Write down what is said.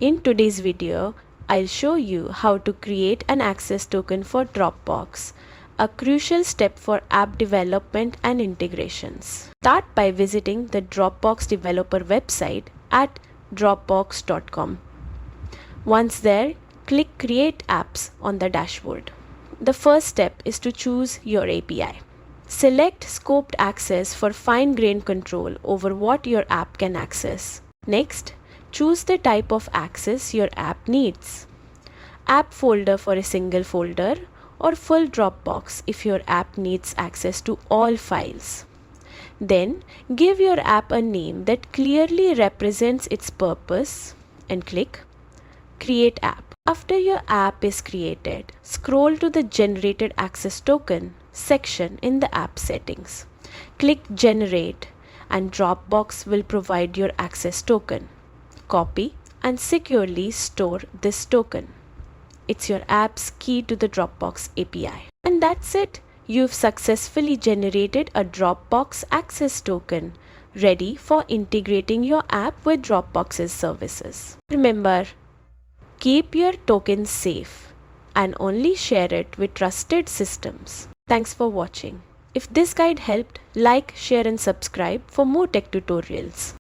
In today's video, I'll show you how to create an access token for Dropbox, a crucial step for app development and integrations. Start by visiting the Dropbox Developer website at dropbox.com. Once there, click Create Apps on the dashboard. The first step is to choose your API. Select Scoped Access for fine-grained control over what your app can access. Next, choose the type of access your app needs. App folder for a single folder or full Dropbox if your app needs access to all files. Then, give your app a name that clearly represents its purpose and click Create App. After your app is created, scroll to the Generated Access Token section in the app settings. Click Generate and Dropbox will provide your access token. Copy and securely store this token. It's your app's key to the Dropbox API. And that's it. You've successfully generated a Dropbox Access Token ready for integrating your app with Dropbox's services. Remember, keep your tokens safe and only share it with trusted systems. Thanks for watching. If this guide helped, like, share and subscribe for more tech tutorials.